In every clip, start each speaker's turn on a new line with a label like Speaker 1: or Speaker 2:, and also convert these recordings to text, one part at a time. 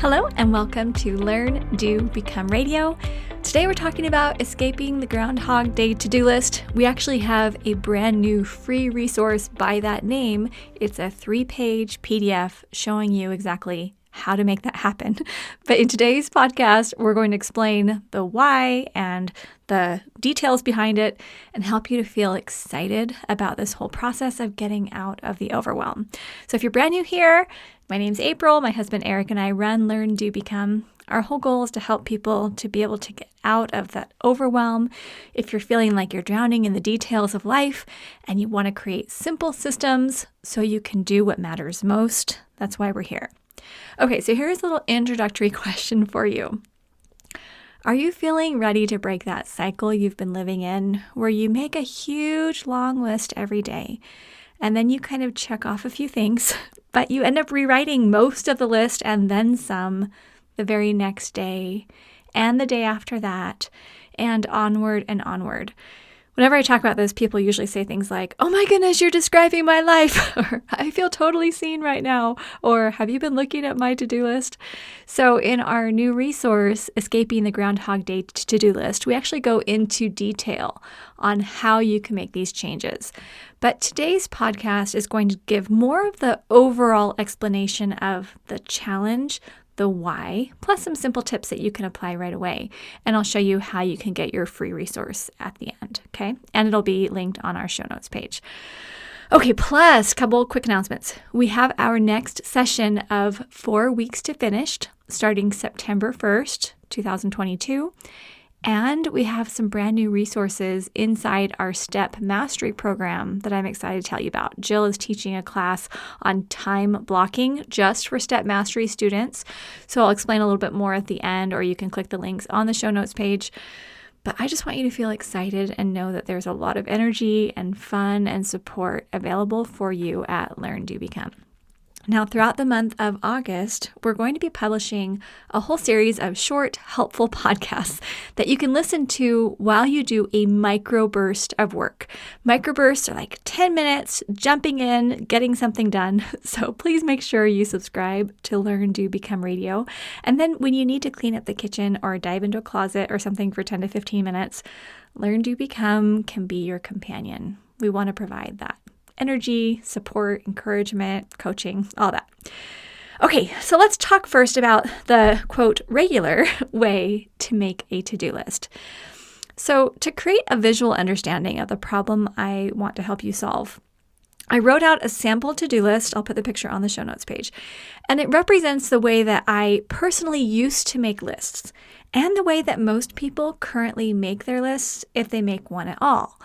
Speaker 1: Hello and welcome to Learn, Do, Become Radio. Today we're talking about escaping the Groundhog-Day to-do list. We actually have a brand new free resource by that name. It's a 3-page PDF showing you exactly how to make that happen. But in today's podcast, we're going to explain the why and the details behind it and help you to feel excited about this whole process of getting out of the overwhelm. So if you're brand new here, my name's April. My husband Eric and I run Learn, Do, Become. Our whole goal is to help people to be able to get out of that overwhelm. If you're feeling like you're drowning in the details of life and you want to create simple systems so you can do what matters most, that's why we're here. Okay, so here's a little introductory question for you. Are you feeling ready to break that cycle you've been living in where you make a huge long list every day and then you kind of check off a few things, but you end up rewriting most of the list and then some the very next day and the day after that and onward and onward? Whenever I talk about this, people usually say things like, "Oh my goodness, you're describing my life," or "I feel totally seen right now," or "Have you been looking at my to-do list?" So in our new resource, Escaping the Groundhog-Day to-do list, we actually go into detail on how you can make these changes. But today's podcast is going to give more of the overall explanation of the challenge, the why, plus some simple tips that you can apply right away. And I'll show you how you can get your free resource at the end, okay? And it'll be linked on our show notes page. Okay, plus a couple quick announcements. We have our next session of 4 weeks to finished, starting September 1st, 2022. And we have some brand new resources inside our STEP Mastery program that I'm excited to tell you about. Jill is teaching a class on time blocking just for STEP Mastery students. So I'll explain a little bit more at the end, or you can click the links on the show notes page. But I just want you to feel excited and know that there's a lot of energy and fun and support available for you at Learn, Do, Become. Now, throughout the month of August, we're going to be publishing a whole series of short, helpful podcasts that you can listen to while you do a microburst of work. Microbursts are like 10 minutes, jumping in, getting something done. So please make sure you subscribe to Learn, Do, Become Radio. And then when you need to clean up the kitchen or dive into a closet or something for 10 to 15 minutes, Learn, Do, Become can be your companion. We want to provide that energy, support, encouragement, coaching, all that. Okay, so let's talk first about the, quote, regular way to make a to-do list. So to create a visual understanding of the problem I want to help you solve, I wrote out a sample to-do list. I'll put the picture on the show notes page. And it represents the way that I personally used to make lists and the way that most people currently make their lists if they make one at all.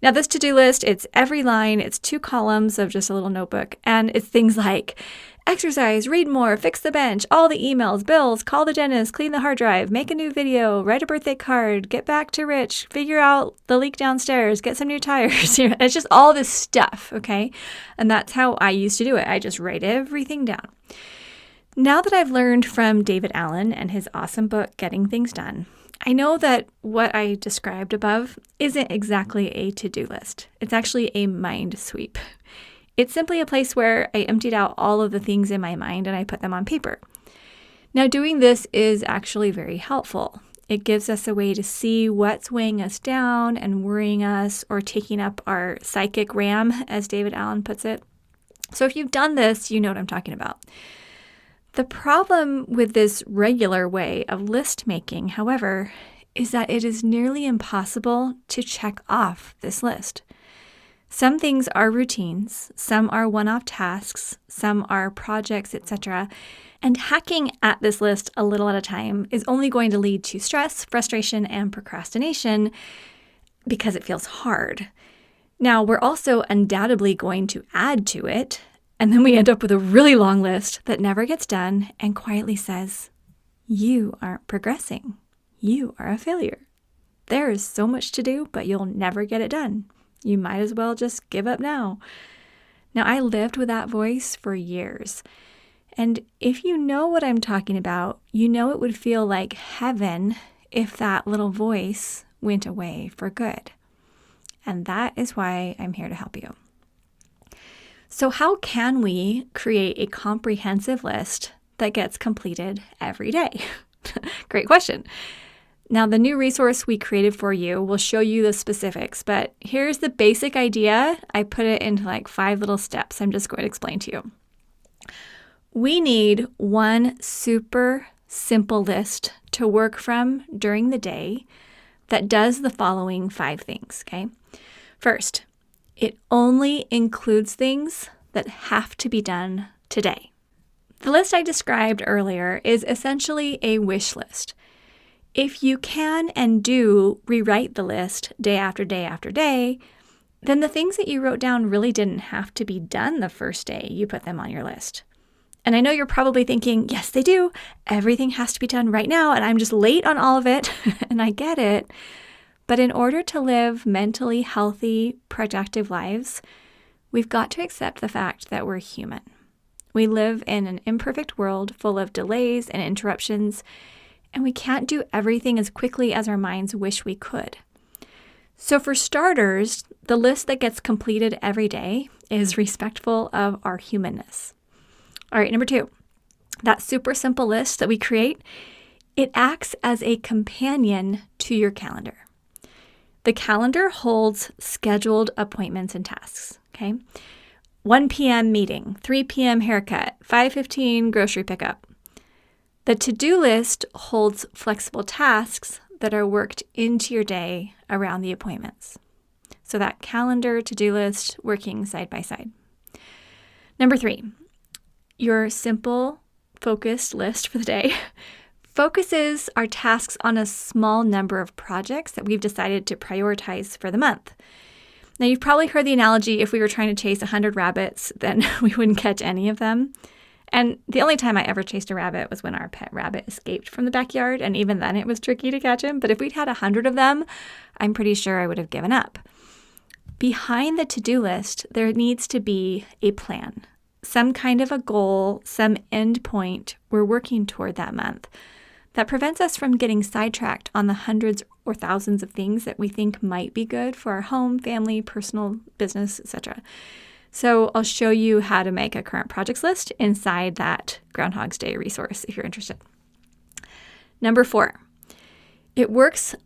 Speaker 1: Now, this to-do list, it's every line, it's 2 columns of just a little notebook, and it's things like exercise, read more, fix the bench, all the emails, bills, call the dentist, clean the hard drive, make a new video, write a birthday card, get back to Rich, figure out the leak downstairs, get some new tires. It's just all this stuff, okay? And that's how I used to do it. I just write everything down. Now that I've learned from David Allen and his awesome book, Getting Things Done, I know that what I described above isn't exactly a to-do list. It's actually a mind sweep. It's simply a place where I emptied out all of the things in my mind and I put them on paper. Now, doing this is actually very helpful. It gives us a way to see what's weighing us down and worrying us or taking up our psychic RAM, as David Allen puts it. So if you've done this, you know what I'm talking about. The problem with this regular way of list making, however, is that it is nearly impossible to check off this list. Some things are routines, some are one-off tasks, some are projects, etc. And hacking at this list a little at a time is only going to lead to stress, frustration, and procrastination because it feels hard. Now, we're also undoubtedly going to add to it. And then we end up with a really long list that never gets done and quietly says, "You aren't progressing. You are a failure. There is so much to do, but you'll never get it done. You might as well just give up now." Now, I lived with that voice for years. And if you know what I'm talking about, you know it would feel like heaven if that little voice went away for good. And that is why I'm here to help you. So how can we create a comprehensive list that gets completed every day? Great question. Now, the new resource we created for you will show you the specifics, but here's the basic idea. I put it into like 5 little steps. I'm just going to explain to you. We need one super simple list to work from during the day that does the following 5 things, okay? First, it only includes things that have to be done today. The list I described earlier is essentially a wish list. If you can and do rewrite the list day after day after day, then the things that you wrote down really didn't have to be done the first day you put them on your list. And I know you're probably thinking, yes, they do. Everything has to be done right now, and I'm just late on all of it, and I get it. But in order to live mentally healthy, productive lives, we've got to accept the fact that we're human. We live in an imperfect world full of delays and interruptions, and we can't do everything as quickly as our minds wish we could. So for starters, the list that gets completed every day is respectful of our humanness. All right, number 2, that super simple list that we create, it acts as a companion to your calendar. The calendar holds scheduled appointments and tasks, okay? 1 p.m. meeting, 3 p.m. haircut, 5:15 grocery pickup. The to-do list holds flexible tasks that are worked into your day around the appointments. So that calendar to-do list working side by side. Number 3, your simple, focused list for the day focuses our tasks on a small number of projects that we've decided to prioritize for the month. Now, you've probably heard the analogy, if we were trying to chase 100 rabbits, then we wouldn't catch any of them. And the only time I ever chased a rabbit was when our pet rabbit escaped from the backyard, and even then it was tricky to catch him. But if we'd had 100 of them, I'm pretty sure I would have given up. Behind the to-do list, there needs to be a plan, some kind of a goal, some end point we're working toward that month that prevents us from getting sidetracked on the hundreds or thousands of things that we think might be good for our home, family, personal, business, etc. So I'll show you how to make a current projects list inside that Groundhog-Day resource if you're interested. Number 4,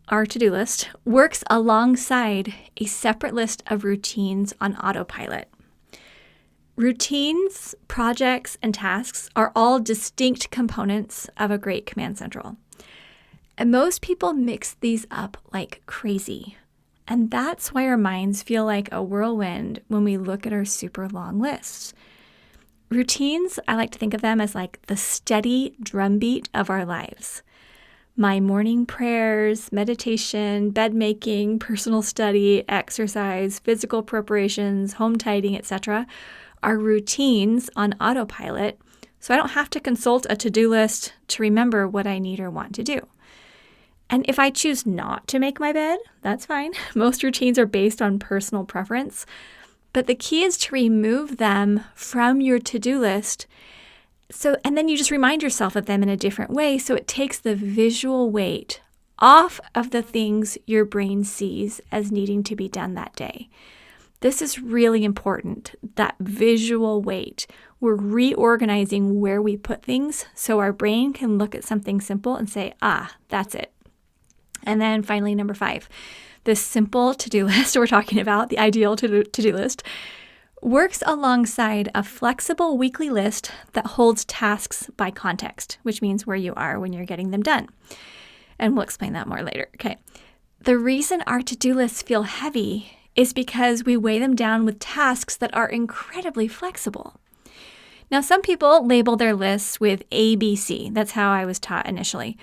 Speaker 1: our to-do list works alongside a separate list of routines on autopilot. Routines, projects, and tasks are all distinct components of a great command central. And most people mix these up like crazy. And that's why our minds feel like a whirlwind when we look at our super long lists. Routines, I like to think of them as like the steady drumbeat of our lives. My morning prayers, meditation, bed making, personal study, exercise, physical preparations, home tidying, etc. are routines on autopilot, so I don't have to consult a to-do list to remember what I need or want to do. And if I choose not to make my bed, that's fine. Most routines are based on personal preference, but the key is to remove them from your to-do list. And then you just remind yourself of them in a different way, so it takes the visual weight off of the things your brain sees as needing to be done that day. This is really important, that visual weight. We're reorganizing where we put things so our brain can look at something simple and say, that's it. And then finally, number 5, this simple to-do list we're talking about, the ideal to-do list, works alongside a flexible weekly list that holds tasks by context, which means where you are when you're getting them done. And we'll explain that more later. Okay. The reason our to-do lists feel heavy is because we weigh them down with tasks that are incredibly flexible. Now, some people label their lists with A, B, C. That's how I was taught initially.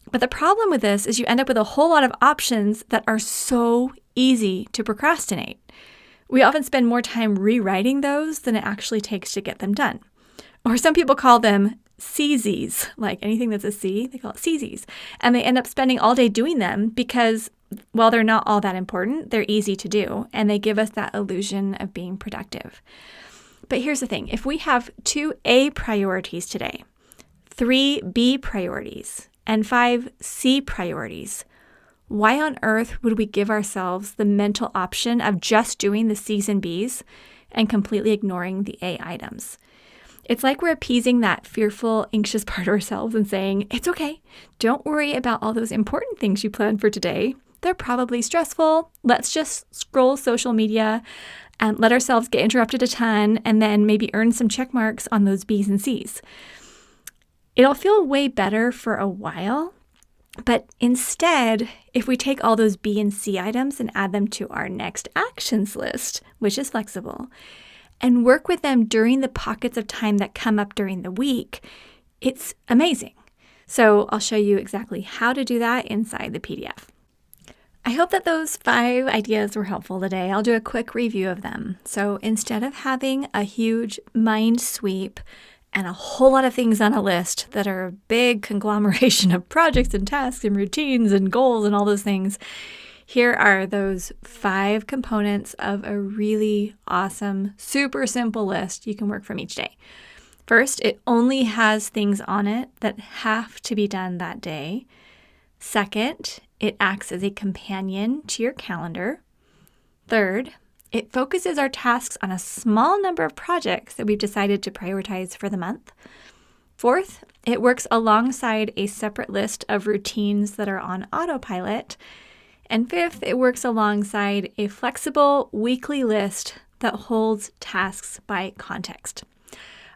Speaker 1: But the problem with this is you end up with a whole lot of options that are so easy to procrastinate. We often spend more time rewriting those than it actually takes to get them done. Or some people call them CZs, like anything that's a C, they call it CZs. And they end up spending all day doing them because, while they're not all that important, they're easy to do, and they give us that illusion of being productive. But here's the thing. If we have 2 A priorities today, 3 B priorities, and 5 C priorities, why on earth would we give ourselves the mental option of just doing the C's and B's and completely ignoring the A items? It's like we're appeasing that fearful, anxious part of ourselves and saying, it's okay. Don't worry about all those important things you planned for today. They're probably stressful. Let's just scroll social media and let ourselves get interrupted a ton and then maybe earn some check marks on those B's and C's. It'll feel way better for a while, but instead, if we take all those B and C items and add them to our next actions list, which is flexible, and work with them during the pockets of time that come up during the week, it's amazing. So I'll show you exactly how to do that inside the PDF. I hope that those 5 ideas were helpful today. I'll do a quick review of them. So instead of having a huge mind sweep and a whole lot of things on a list that are a big conglomeration of projects and tasks and routines and goals and all those things, here are those 5 components of a really awesome, super simple list you can work from each day. First, it only has things on it that have to be done that day. Second, it acts as a companion to your calendar. Third, it focuses our tasks on a small number of projects that we've decided to prioritize for the month. Fourth, it works alongside a separate list of routines that are on autopilot. And fifth, it works alongside a flexible weekly list that holds tasks by context.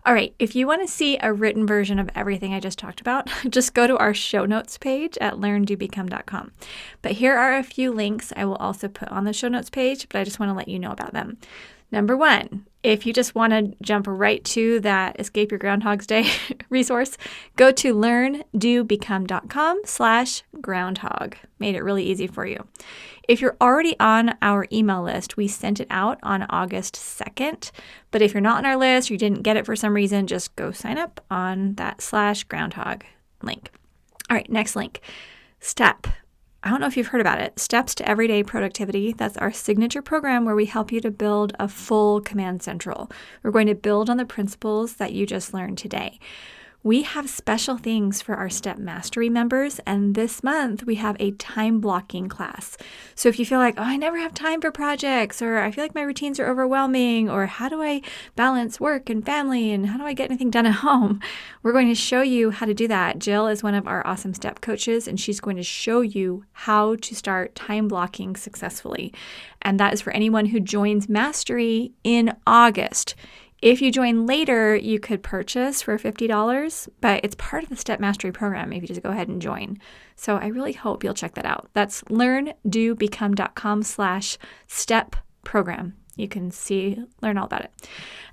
Speaker 1: All right, if you want to see a written version of everything I just talked about, just go to our show notes page at learndobecome.com. But here are a few links I will also put on the show notes page, but I just want to let you know about them. Number 1, if you just want to jump right to that Escape Your Groundhog-Day resource, go to learndobecome.com/groundhog. Made it really easy for you. If you're already on our email list, we sent it out on August 2nd. But if you're not on our list, or you didn't get it for some reason, just go sign up on that /groundhog link. All right, next link. STEP. I don't know if you've heard about it. Steps to Everyday Productivity. That's our signature program where we help you to build a full command central. We're going to build on the principles that you just learned today. We have special things for our STEP Mastery members, and this month we have a time blocking class. So if you feel like, I never have time for projects, or I feel like my routines are overwhelming, or how do I balance work and family, and how do I get anything done at home? We're going to show you how to do that. Jill is one of our awesome STEP coaches, and she's going to show you how to start time blocking successfully. And that is for anyone who joins Mastery in August. If you join later, you could purchase for $50, but it's part of the STEP Mastery program if you just go ahead and join. So I really hope you'll check that out. That's learndobecome.com/step program. You can learn all about it.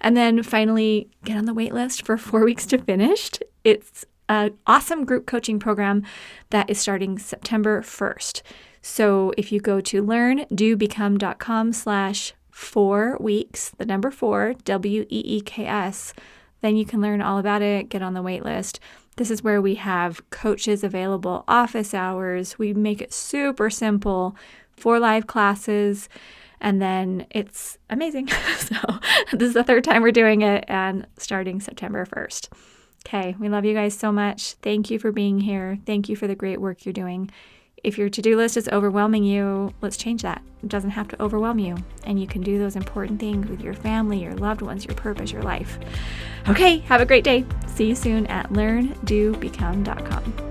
Speaker 1: And then finally, get on the wait list for 4 weeks to finished. It's an awesome group coaching program that is starting September 1st. So if you go to learndobecome.com/4 weeks, the number 4, WEEKS, then you can learn all about it, get on the wait list. This is where we have coaches available, office hours. We make it super simple, 4 live classes, and then it's amazing. So this is the 3rd time we're doing it and starting September 1st. Okay, we love you guys so much. Thank you for being here. Thank you for the great work you're doing. If your to-do list is overwhelming you, let's change that. It doesn't have to overwhelm you. And you can do those important things with your family, your loved ones, your purpose, your life. Okay, have a great day. See you soon at learndobecome.com.